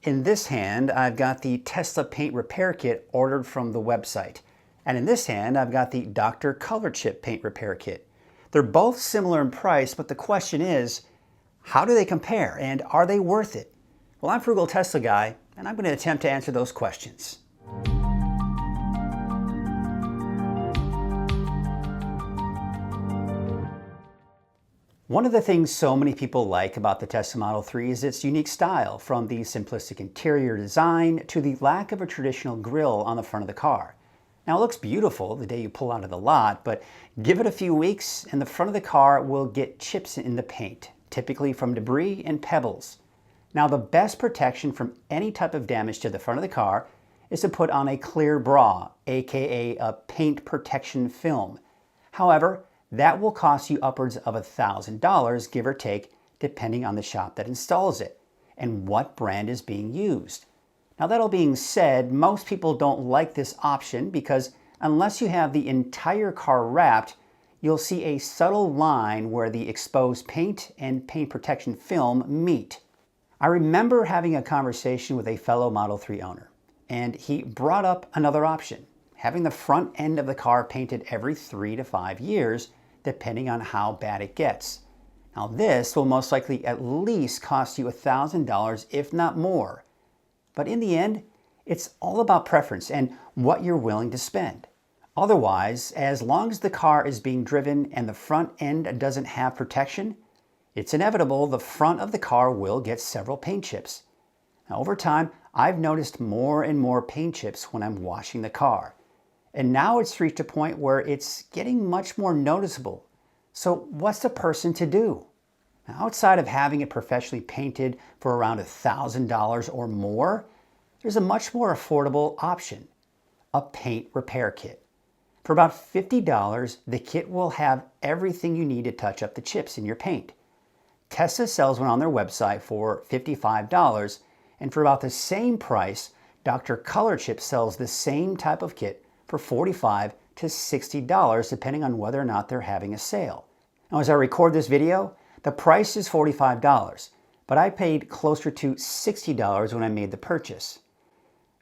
In this hand, I've got the Tesla paint repair kit ordered from the website. And in this hand, I've got the Dr. ColorChip paint repair kit. They're both similar in price, but the question is, how do they compare and are they worth it? Well, I'm Frugal Tesla Guy, and I'm going to attempt to answer those questions. One of the things so many people like about the Tesla Model 3 is its unique style, from the simplistic interior design to the lack of a traditional grille on the front of the car. Now, it looks beautiful the day you pull out of the lot, but give it a few weeks and the front of the car will get chips in the paint, typically from debris and pebbles. Now, the best protection from any type of damage to the front of the car is to put on a clear bra, aka a paint protection film. However, that will cost you upwards of $1,000, give or take, depending on the shop that installs it and what brand is being used. Now, that all being said, most people don't like this option because unless you have the entire car wrapped, you'll see a subtle line where the exposed paint and paint protection film meet. I remember having a conversation with a fellow Model 3 owner, and he brought up another option, having the front end of the car painted every 3 to 5 years, depending on how bad it gets. Now, this will most likely at least cost you $1,000, if not more. But in the end, it's all about preference and what you're willing to spend. Otherwise, as long as the car is being driven and the front end doesn't have protection, it's inevitable the front of the car will get several paint chips. Now, over time, I've noticed more and more paint chips when I'm washing the car. And now it's reached a point where it's getting much more noticeable. So what's the person to do? Now, outside of having it professionally painted for around $1,000 or more, there's a much more affordable option, a paint repair kit. For about $50, the kit will have everything you need to touch up the chips in your paint. Tesla sells one on their website for $55, and for about the same price, Dr. ColorChip sells the same type of kit for $45 to $60, depending on whether or not they're having a sale. Now, as I record this video, the price is $45, but I paid closer to $60 when I made the purchase.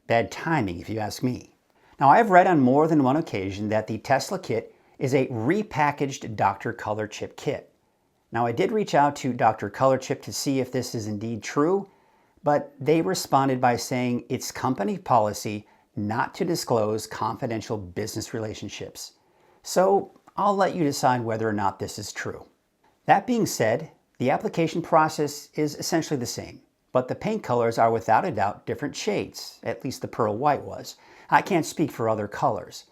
Bad timing, if you ask me. Now, I've read on more than one occasion that the Tesla kit is a repackaged Dr. ColorChip kit. Now, I did reach out to Dr. ColorChip to see if this is indeed true, but they responded by saying it's company policy not to disclose confidential business relationships. So I'll let you decide whether or not this is true. That being said, the application process is essentially the same, but the paint colors are without a doubt different shades, at least the pearl white was. I can't speak for other colors.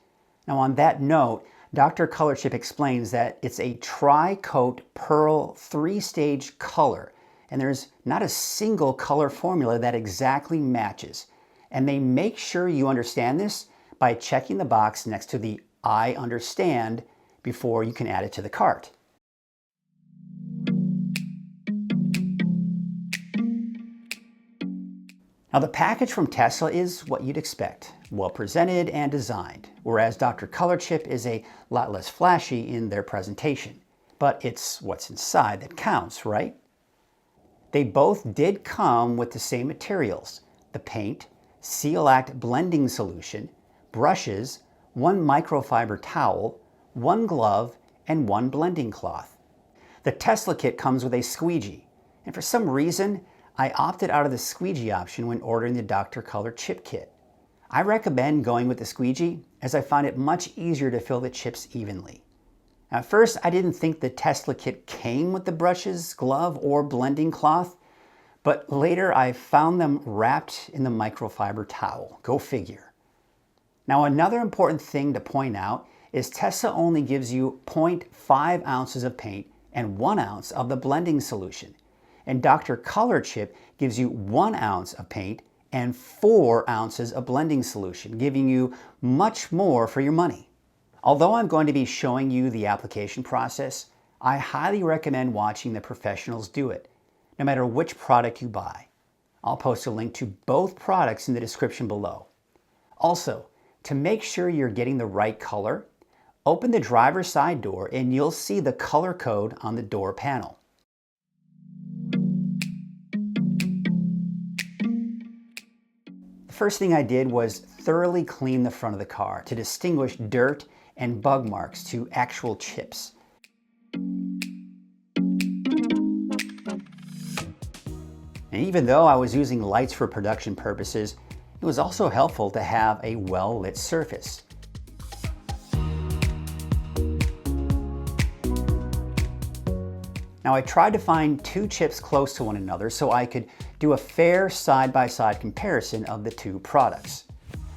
Now, on that note, Dr. ColorChip explains that it's a tri-coat pearl 3-stage color, and there's not a single color formula that exactly matches. And they make sure you understand this by checking the box next to the I understand before you can add it to the cart. Now, the package from Tesla is what you'd expect, well presented and designed, whereas Dr. ColorChip is a lot less flashy in their presentation. But it's what's inside that counts, right? They both did come with the same materials, the paint, Seal-Act blending solution, brushes, one microfiber towel, one glove, and one blending cloth. The Tesla kit comes with a squeegee, and for some reason, I opted out of the squeegee option when ordering the Dr. ColorChip kit. I recommend going with the squeegee as I find it much easier to fill the chips evenly. At first, I didn't think the Tesla kit came with the brushes, glove, or blending cloth, but later I found them wrapped in the microfiber towel. Go figure. Now, another important thing to point out is Tesla only gives you 0.5 ounces of paint and 1 ounce of the blending solution. And Dr. ColorChip gives you 1 ounce of paint and 4 ounces of blending solution, giving you much more for your money. Although I'm going to be showing you the application process, I highly recommend watching the professionals do it, no matter which product you buy. I'll post a link to both products in the description below. Also, to make sure you're getting the right color, open the driver's side door and you'll see the color code on the door panel. first thing I did was thoroughly clean the front of the car to distinguish dirt and bug marks to actual chips. And even though I was using lights for production purposes, it was also helpful to have a well-lit surface. Now I tried to find two chips close to one another so I could do a fair side-by-side comparison of the two products.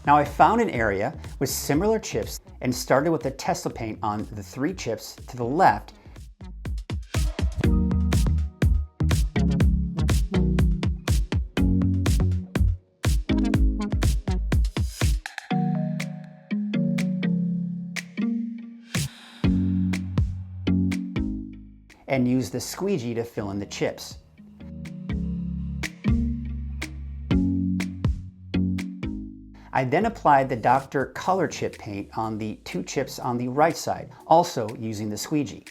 Now I found an area with similar chips and started with the Tesla paint on the three chips to the left. And use the Squeegee to fill in the chips. I then applied the Dr. ColorChip paint on the two chips on the right side, also using the Squeegee.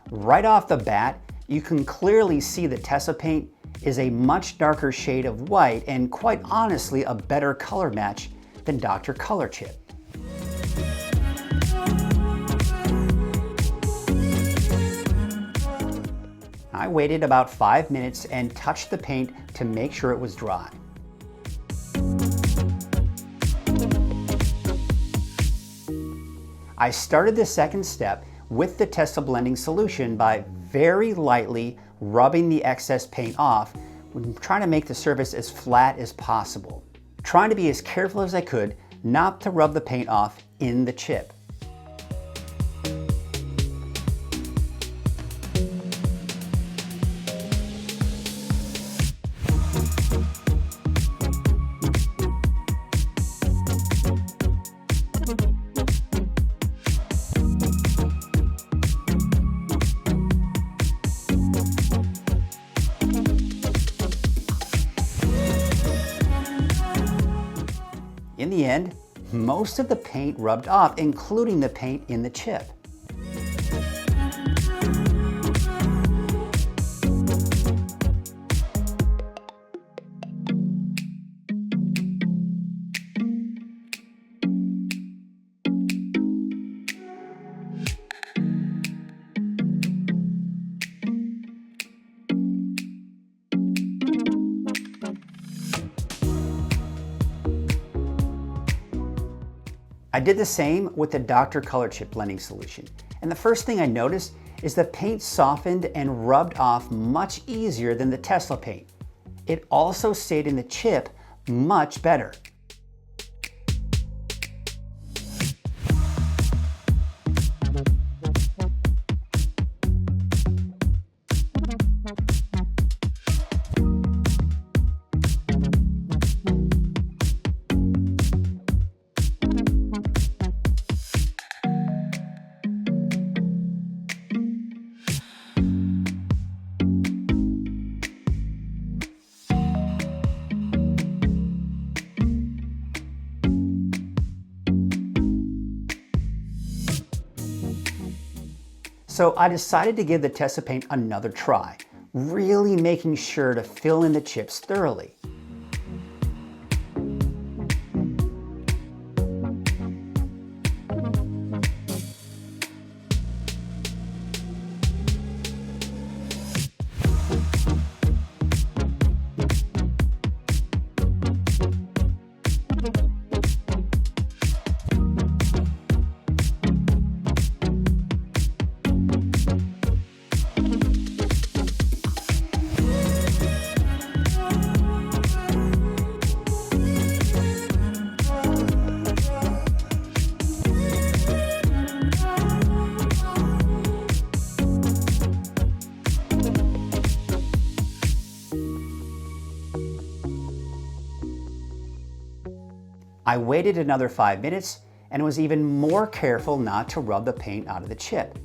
Right off the bat, you can clearly see the Tesla paint is a much darker shade of white and quite honestly a better color match than Dr. ColorChip. I waited about 5 minutes and touched the paint to make sure it was dry. I started the second step with the Tesla blending solution by very lightly rubbing the excess paint off when trying to make the surface as flat as possible. Trying to be as careful as I could not to rub the paint off in the chip. In the end, most of the paint rubbed off, including the paint in the chip. I did the same with the Dr. ColorChip blending solution, and the first thing I noticed is the paint softened and rubbed off much easier than the Tesla paint. It also stayed in the chip much better. So I decided to give the Tesla paint another try, really making sure to fill in the chips thoroughly. I waited another 5 minutes and was even more careful not to rub the paint out of the chip.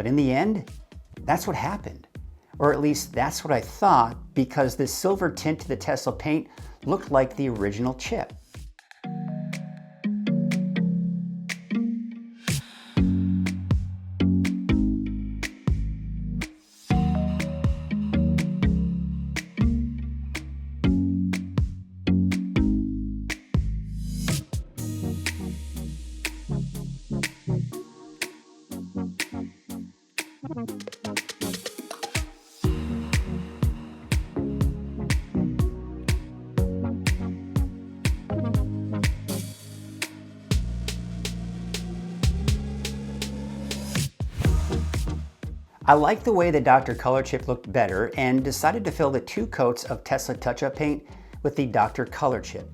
But in the end, that's what happened. Or at least that's what I thought, because this silver tint to the Tesla paint looked like the original chip. I liked the way the Dr. ColorChip looked better and decided to fill the 2 coats of Tesla touch-up paint with the Dr. ColorChip.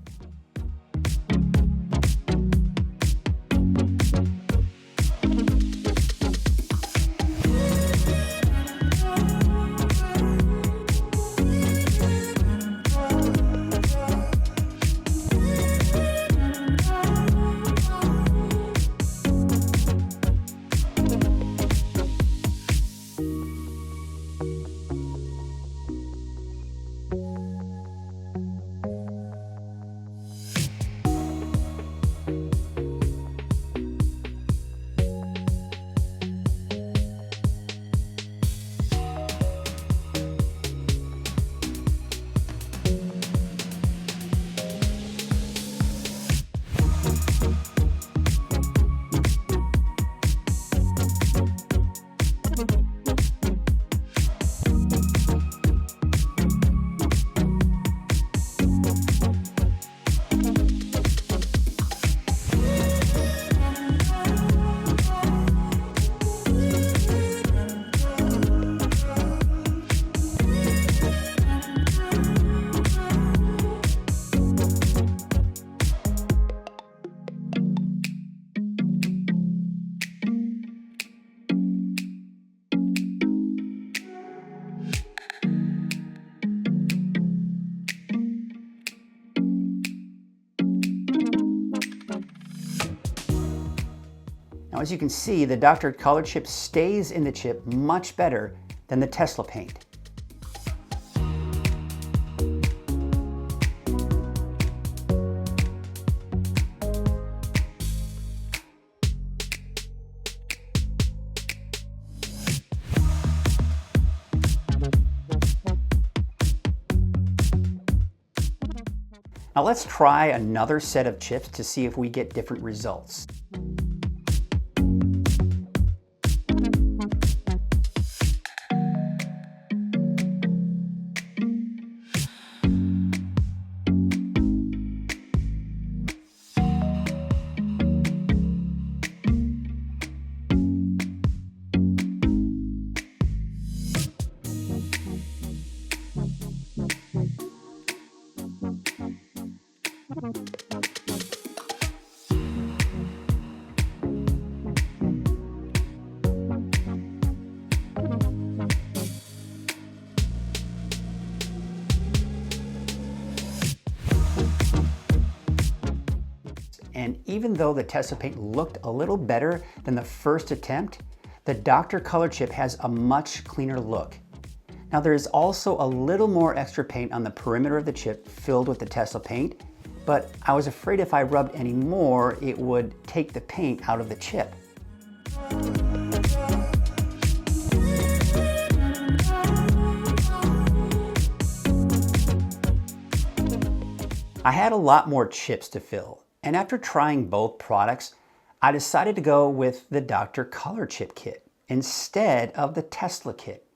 Now, as you can see, the Dr. ColorChip stays in the chip much better than the Tesla paint. Now let's try another set of chips to see if we get different results. And even though the Tesla paint looked a little better than the first attempt, the Dr. ColorChip has a much cleaner look. Now there is also a little more extra paint on the perimeter of the chip filled with the Tesla paint, but I was afraid if I rubbed any more, it would take the paint out of the chip. I had a lot more chips to fill, and after trying both products, I decided to go with the Dr. ColorChip kit instead of the Tesla kit.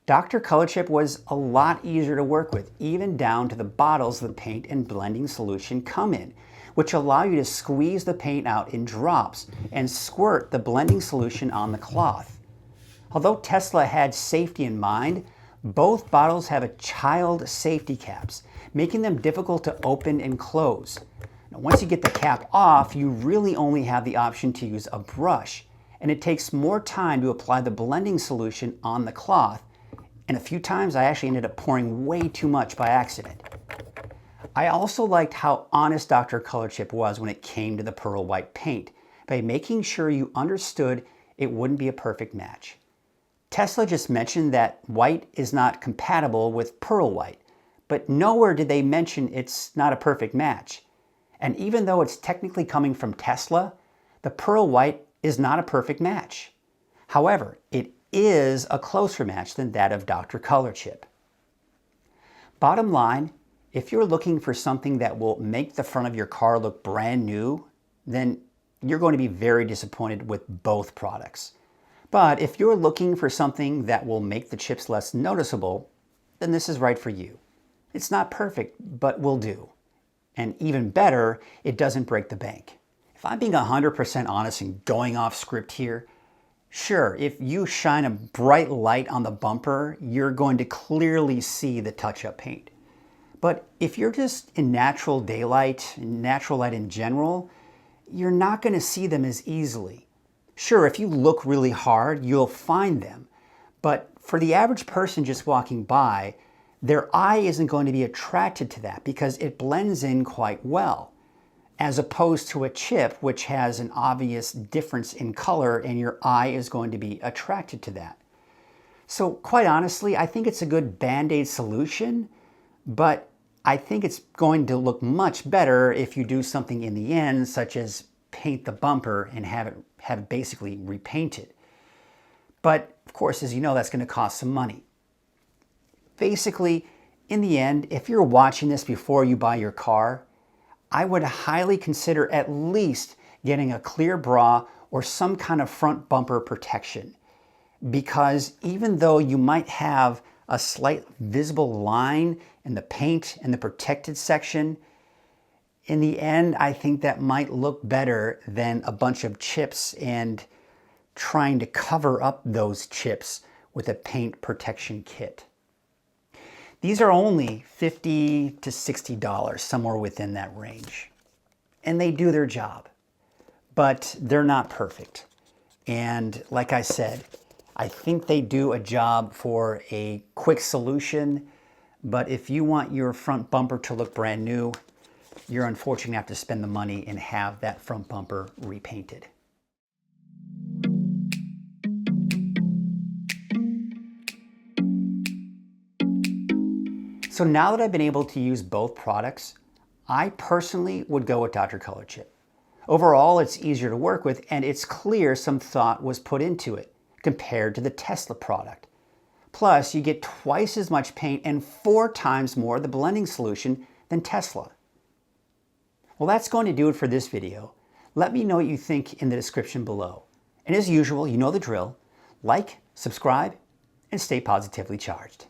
Dr. ColorChip was a lot easier to work with, even down to the bottles the paint and blending solution come in, which allow you to squeeze the paint out in drops and squirt the blending solution on the cloth. Although Tesla had safety in mind, both bottles have a child safety caps, making them difficult to open and close. Now, once you get the cap off, you really only have the option to use a brush, and it takes more time to apply the blending solution on the cloth, and a few times I actually ended up pouring way too much by accident. I also liked how honest Dr. ColorChip was when it came to the pearl white paint, by making sure you understood it wouldn't be a perfect match. Tesla just mentioned that white is not compatible with pearl white, but nowhere did they mention it's not a perfect match. And even though it's technically coming from Tesla, the pearl white is not a perfect match. However, it is a closer match than that of Dr. ColorChip. Bottom line, if you're looking for something that will make the front of your car look brand new, then you're going to be very disappointed with both products. But if you're looking for something that will make the chips less noticeable, then this is right for you. It's not perfect, but will do. And even better, it doesn't break the bank. If I'm being 100% honest and going off script here, sure, if you shine a bright light on the bumper, you're going to clearly see the touch-up paint. But if you're just in natural daylight, natural light in general, you're not going to see them as easily. Sure, if you look really hard, you'll find them. But for the average person just walking by, their eye isn't going to be attracted to that because it blends in quite well, as opposed to a chip which has an obvious difference in color and your eye is going to be attracted to that. So quite honestly, I think it's a good Band-Aid solution, but I think it's going to look much better if you do something in the end, such as paint the bumper and have it basically repainted. But of course, as you know, that's going to cost some money. Basically, in the end, if you're watching this before you buy your car, I would highly consider at least getting a clear bra or some kind of front bumper protection. Because even though you might have a slight visible line in the paint and the protected section, in the end, I think that might look better than a bunch of chips and trying to cover up those chips with a paint protection kit. These are only $50 to $60, somewhere within that range. And they do their job, but they're not perfect. And like I said, I think they do a job for a quick solution, but if you want your front bumper to look brand new, you're unfortunately going to have to spend the money and have that front bumper repainted. So now that I've been able to use both products, I personally would go with Dr. ColorChip. Overall, it's easier to work with and it's clear some thought was put into it compared to the Tesla product. Plus, you get twice as much paint and 4 times more of the blending solution than Tesla. Well, that's going to do it for this video. Let me know what you think in the description below. And as usual, you know the drill. Like, subscribe, and stay positively charged.